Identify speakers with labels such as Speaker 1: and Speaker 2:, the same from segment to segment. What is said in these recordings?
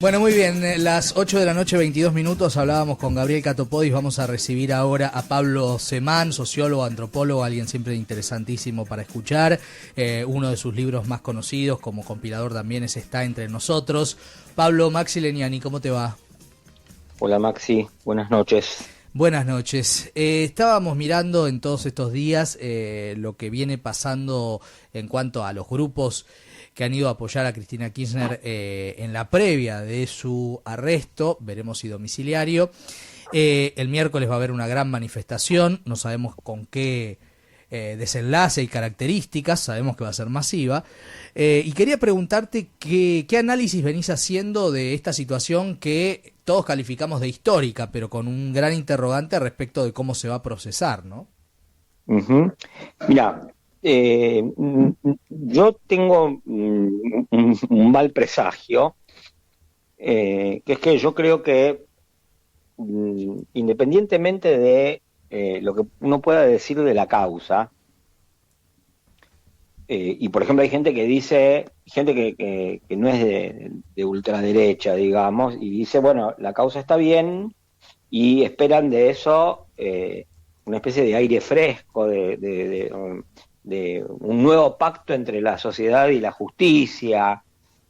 Speaker 1: Bueno, muy bien, las 8 de la noche, 22 minutos, hablábamos con Gabriel Catopodis. Vamos a recibir ahora a Pablo Semán, sociólogo, antropólogo, alguien siempre interesantísimo para escuchar. Uno de sus libros más conocidos como compilador también es Está entre nosotros. Pablo, Maxi Leniani, ¿cómo te va?
Speaker 2: Hola Maxi, buenas noches.
Speaker 1: Buenas noches. Estábamos mirando en todos estos días lo que viene pasando en cuanto a los grupos que han ido a apoyar a Cristina Kirchner en la previa de su arresto, veremos si domiciliario. El miércoles va a haber una gran manifestación, no sabemos con qué desenlace y características, sabemos que va a ser masiva. Y quería preguntarte qué análisis venís haciendo de esta situación que todos calificamos de histórica, pero con un gran interrogante respecto de cómo se va a procesar, ¿no?
Speaker 2: Mira, yo tengo un mal presagio, que es que yo creo que independientemente de lo que uno pueda decir de la causa, y por ejemplo hay gente que dice, gente que no es de ultraderecha, digamos, y dice, bueno, la causa está bien, y esperan de eso una especie de aire fresco, de un nuevo pacto entre la sociedad y la justicia,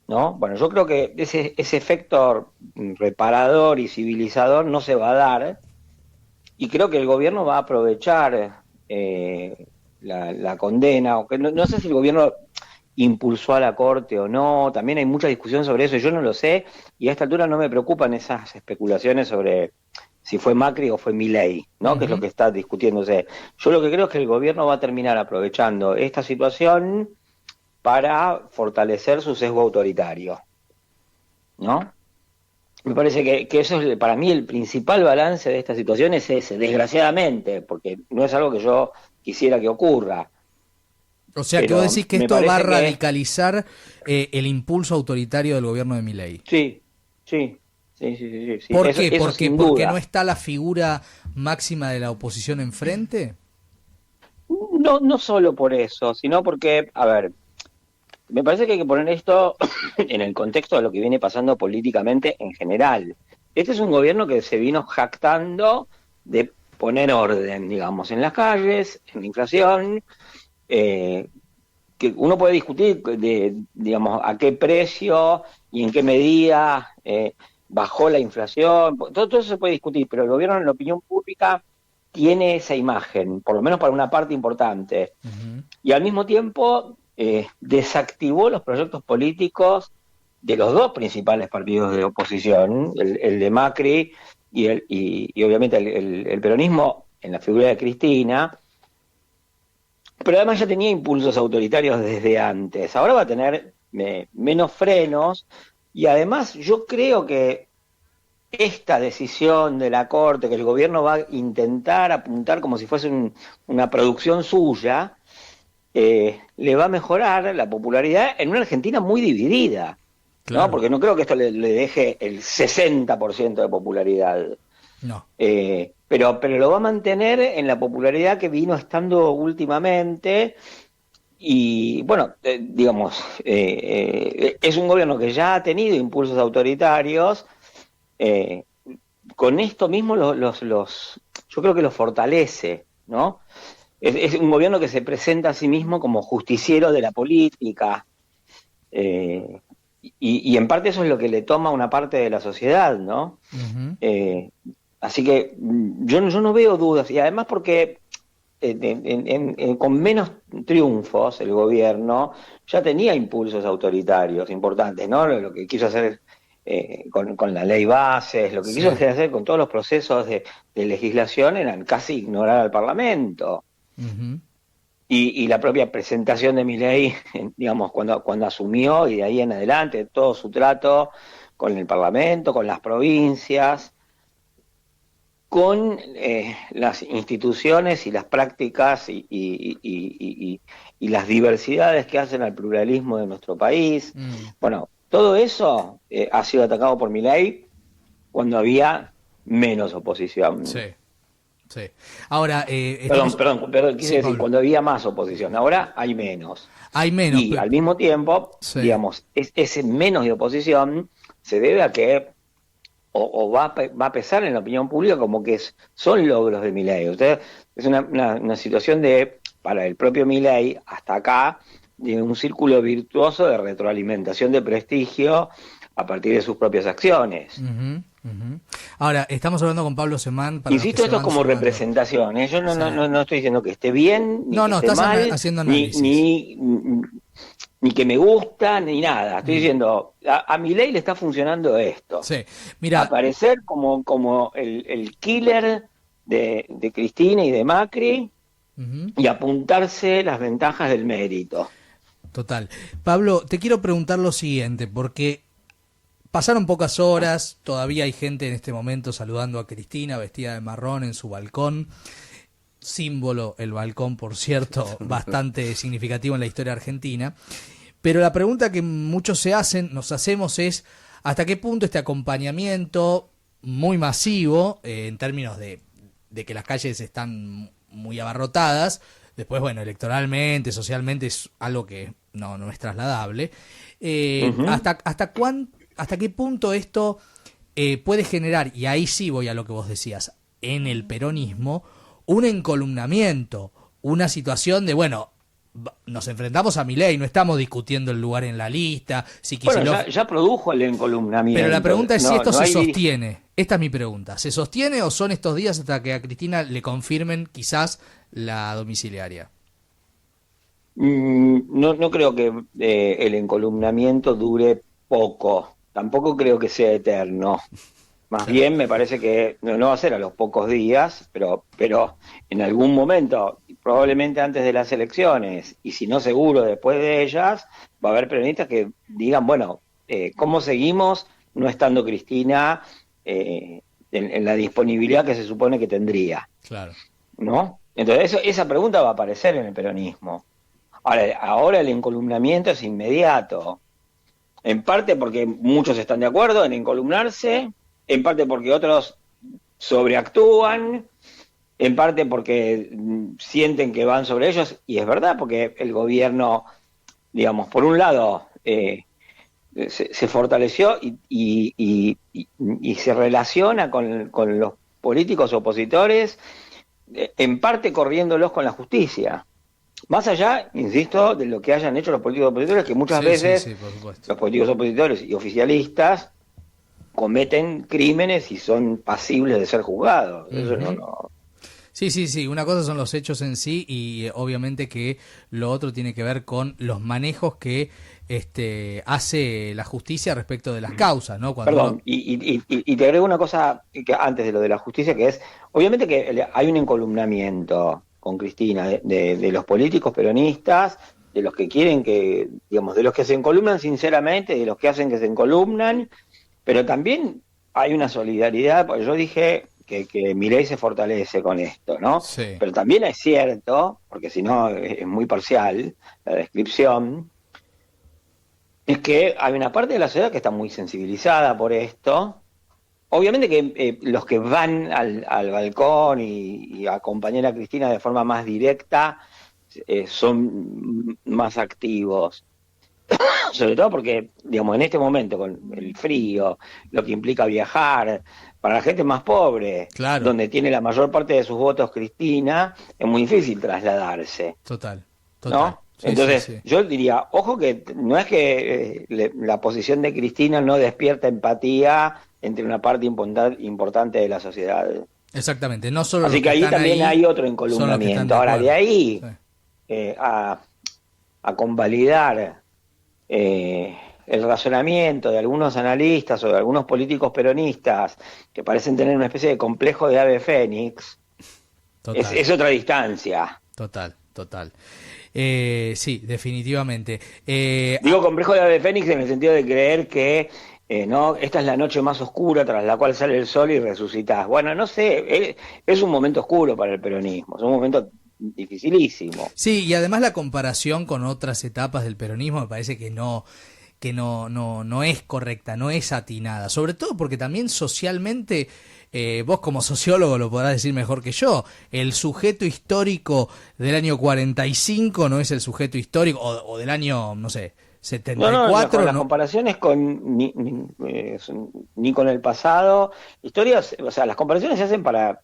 Speaker 2: ¿no? Bueno, yo creo que ese efecto reparador y civilizador no se va a dar, y creo que el gobierno va a aprovechar la condena, aunque no sé si el gobierno impulsó a la Corte o no, también hay mucha discusión sobre eso, y yo no lo sé, y a esta altura no me preocupan esas especulaciones sobre si fue Macri o fue Milei, ¿no? Que es lo que está discutiéndose. Yo lo que creo es que el gobierno va a terminar aprovechando esta situación para fortalecer su sesgo autoritario, ¿no? Me parece que eso es para mí el principal balance de esta situación es ese, desgraciadamente, porque no es algo que yo quisiera que ocurra.
Speaker 1: O sea, que vos decís que esto va a radicalizar el impulso autoritario del gobierno de Milei.
Speaker 2: Sí, sí. Sí.
Speaker 1: ¿Por
Speaker 2: eso,
Speaker 1: qué?
Speaker 2: eso
Speaker 1: ¿Porque no está la figura máxima de la oposición enfrente?
Speaker 2: No solo por eso, sino porque, a ver, me parece que hay que poner esto en el contexto de lo que viene pasando políticamente en general. Este es un gobierno que se vino jactando de poner orden, digamos, en las calles, en la inflación, que uno puede discutir digamos, a qué precio y en qué medida bajó la inflación, todo eso se puede discutir, pero el gobierno en la opinión pública tiene esa imagen, por lo menos para una parte importante, y al mismo tiempo desactivó los proyectos políticos de los dos principales partidos de oposición, el de Macri y obviamente el peronismo en la figura de Cristina, pero además ya tenía impulsos autoritarios desde antes. Ahora va a tener menos frenos, y además yo creo que esta decisión de la Corte, que el gobierno va a intentar apuntar como si fuese una producción suya, le va a mejorar la popularidad en una Argentina muy dividida,
Speaker 1: Claro.
Speaker 2: ¿no? Porque no creo que esto le deje el 60% de popularidad.
Speaker 1: No.
Speaker 2: Pero lo va a mantener en la popularidad que vino estando últimamente, y bueno, digamos, es un gobierno que ya ha tenido impulsos autoritarios, con esto mismo yo creo que los fortalece, ¿no? Es un gobierno que se presenta a sí mismo como justiciero de la política, y en parte eso es lo que le toma a una parte de la sociedad, ¿no? Así que yo no veo dudas, y además porque con menos triunfos el gobierno ya tenía impulsos autoritarios importantes, ¿no? Lo que quiso hacer con la ley bases, lo que quiso hacer con todos los procesos de legislación eran casi ignorar al Parlamento. Y la propia presentación de Milei, digamos, cuando asumió, y de ahí en adelante todo su trato con el Parlamento, con las provincias, con las instituciones y las prácticas y las diversidades que hacen al pluralismo de nuestro país. Bueno, todo eso ha sido atacado por Milei cuando había menos oposición.
Speaker 1: Sí. Ahora,
Speaker 2: perdón, quise decir, cuando había más oposición, ahora hay menos.
Speaker 1: Hay menos.
Speaker 2: Y al mismo tiempo, digamos, ese menos de oposición se debe a que o va a pesar en la opinión pública como que son logros de Milei. Usted es una situación para el propio Milei, hasta acá, de un círculo virtuoso de retroalimentación de prestigio a partir de sus propias acciones.
Speaker 1: Uh-huh, uh-huh. Ahora, estamos hablando con Pablo Semán.
Speaker 2: Insisto, esto es como representación, ¿eh? Yo no estoy diciendo que esté bien, ni que esté mal,
Speaker 1: haciendo
Speaker 2: ni que me gusta, ni nada. Estoy diciendo, a Milei le está funcionando esto.
Speaker 1: Sí. Mira,
Speaker 2: aparecer como el killer de Cristina y de Macri, uh-huh, y apuntarse las ventajas del mérito.
Speaker 1: Total. Pablo, te quiero preguntar lo siguiente, porque pasaron pocas horas, todavía hay gente en este momento saludando a Cristina vestida de marrón en su balcón. Símbolo, el balcón, por cierto, bastante significativo en la historia argentina. Pero la pregunta que muchos nos hacemos es, ¿hasta qué punto este acompañamiento muy masivo, en términos de que las calles están muy abarrotadas, después, bueno, electoralmente, socialmente es algo que no es trasladable, uh-huh, ¿hasta qué punto esto puede generar, y ahí sí voy a lo que vos decías, en el peronismo, un encolumnamiento, una situación de, bueno, nos enfrentamos a Milei, no estamos discutiendo el lugar en la lista.
Speaker 2: Bueno, ya produjo el encolumnamiento.
Speaker 1: Pero la pregunta es si esto se sostiene. Esta es mi pregunta. ¿Se sostiene o son estos días hasta que a Cristina le confirmen quizás la domiciliaria?
Speaker 2: No creo que el encolumnamiento dure poco. Tampoco creo que sea eterno. Más bien me parece que no va a ser a los pocos días, pero en algún momento, probablemente antes de las elecciones, y si no seguro después de ellas, va a haber peronistas que digan, bueno, ¿cómo seguimos no estando Cristina en la disponibilidad que se supone que tendría?
Speaker 1: Claro.
Speaker 2: ¿No? Entonces esa pregunta va a aparecer en el peronismo. Ahora el encolumnamiento es inmediato, en parte porque muchos están de acuerdo en encolumnarse, en parte porque otros sobreactúan, en parte porque sienten que van sobre ellos, y es verdad, porque el gobierno, digamos, por un lado, se fortaleció y se relaciona con los políticos opositores, en parte corriéndolos con la justicia. Más allá, insisto, de lo que hayan hecho los políticos opositores, que muchas veces los políticos opositores y oficialistas cometen crímenes y son pasibles de ser juzgados. Eso no.
Speaker 1: Sí, una cosa son los hechos en sí y obviamente que lo otro tiene que ver con los manejos que hace la justicia respecto de las causas, ¿no?
Speaker 2: Perdón, y te agrego una cosa que antes de lo de la justicia, que es, obviamente que hay un encolumnamiento con Cristina de los políticos peronistas, de los que quieren que, digamos, de los que se encolumnan sinceramente, de los que hacen que se encolumnan, pero también hay una solidaridad, porque yo dije que Milei se fortalece con esto, ¿no?
Speaker 1: Sí.
Speaker 2: Pero también es cierto, porque si no es muy parcial la descripción, es que hay una parte de la sociedad que está muy sensibilizada por esto. Obviamente que los que van al balcón y a acompañar a Cristina de forma más directa son más activos. Sobre todo porque, digamos, en este momento, con el frío, lo que implica viajar, para la gente más pobre,
Speaker 1: claro,
Speaker 2: donde tiene la mayor parte de sus votos Cristina, es muy difícil trasladarse.
Speaker 1: Total.
Speaker 2: ¿No?
Speaker 1: Sí,
Speaker 2: entonces,
Speaker 1: sí.
Speaker 2: Yo diría, ojo que no es que la posición de Cristina no despierta empatía entre una parte importante de la sociedad.
Speaker 1: Exactamente, no solo
Speaker 2: así que ahí también hay otro encolumnamiento. Ahora, de ahí a convalidar el razonamiento de algunos analistas o de algunos políticos peronistas que parecen tener una especie de complejo de ave fénix, es otra distancia.
Speaker 1: Total. Sí, definitivamente.
Speaker 2: Digo complejo de ave fénix en el sentido de creer que no, esta es la noche más oscura tras la cual sale el sol y resucitás. Bueno, no sé, es un momento oscuro para el peronismo, es un momento dificilísimo.
Speaker 1: Sí, y además la comparación con otras etapas del peronismo me parece que no es correcta, no es atinada, sobre todo porque también socialmente, vos como sociólogo lo podrás decir mejor que yo, el sujeto histórico del año 45 no es el sujeto histórico, o del año, no sé, 74
Speaker 2: las comparaciones ni con el pasado. Historias, o sea, las comparaciones se hacen para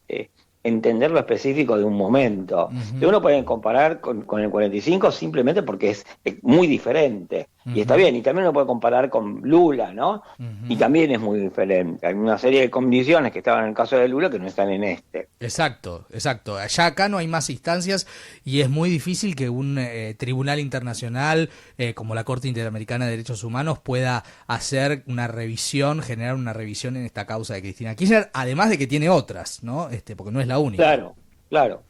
Speaker 2: entender lo específico de un momento.
Speaker 1: Ujú,
Speaker 2: Uno puede comparar con el 45 simplemente porque es muy diferente. Y está bien, y también uno puede comparar con Lula, ¿no? Y
Speaker 1: ujú.
Speaker 2: también es muy diferente. Hay una serie de condiciones que estaban en el caso de Lula que no están en este.
Speaker 1: Exacto, exacto. Allá acá no hay más instancias y es muy difícil que un tribunal internacional como la Corte Interamericana de Derechos Humanos pueda hacer una revisión, generar una revisión en esta causa de Cristina Kirchner, además de que tiene otras, ¿no? Porque no es la única.
Speaker 2: Claro, claro.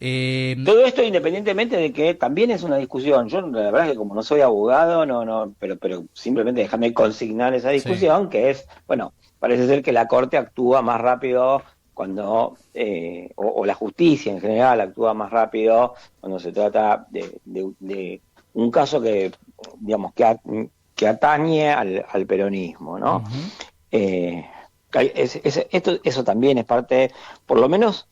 Speaker 1: Eh,
Speaker 2: Todo esto independientemente de que también es una discusión. Yo la verdad es que como no soy abogado, pero simplemente déjame consignar esa
Speaker 1: sí.
Speaker 2: discusión, que es, bueno, parece ser que la Corte actúa más rápido cuando, o la justicia en general actúa más rápido cuando se trata de un caso que, digamos, que atañe al peronismo, ¿no?
Speaker 1: Ujú.
Speaker 2: Eh, eso también es parte, por lo menos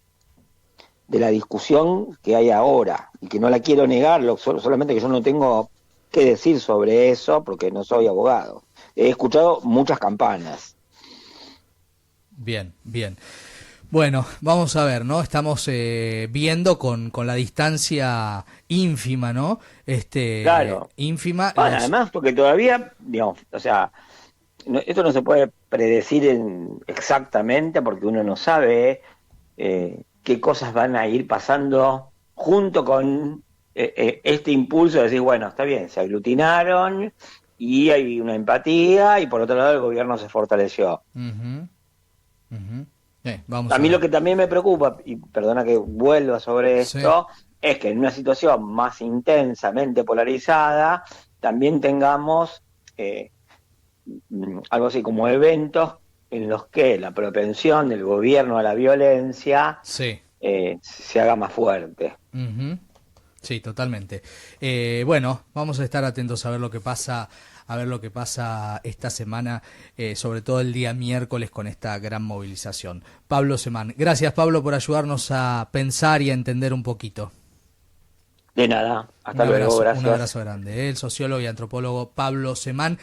Speaker 2: de la discusión que hay ahora, y que no la quiero negar, solamente que yo no tengo qué decir sobre eso porque no soy abogado. He escuchado muchas campanas.
Speaker 1: Bien, bien. Bueno, vamos a ver, ¿no? Estamos viendo con la distancia ínfima, ¿no?
Speaker 2: Claro.
Speaker 1: Ínfima
Speaker 2: Bueno,
Speaker 1: los...
Speaker 2: además, porque todavía, digamos, o sea, esto no se puede predecir exactamente porque uno no sabe qué cosas van a ir pasando junto con este impulso de decir, bueno, está bien, se aglutinaron y hay una empatía y por otro lado el gobierno se fortaleció.
Speaker 1: Ujú, ujú. Vamos
Speaker 2: A
Speaker 1: a
Speaker 2: mí lo
Speaker 1: ver.
Speaker 2: que también me preocupa, y perdona que vuelva sobre
Speaker 1: Sí.
Speaker 2: esto, es que en una situación más intensamente polarizada también tengamos eh, algo así como eventos en los que la propensión del gobierno a la violencia
Speaker 1: Sí.
Speaker 2: se haga más fuerte.
Speaker 1: Ujú. Sí, totalmente. Bueno, vamos a estar atentos a ver lo que pasa, a ver lo que pasa esta semana, sobre todo el día miércoles con esta gran movilización. Pablo Semán, gracias Pablo por ayudarnos a pensar y a entender un poquito.
Speaker 2: De nada, hasta luego,
Speaker 1: Un
Speaker 2: gracias.
Speaker 1: abrazo grande. El sociólogo y antropólogo Pablo Semán.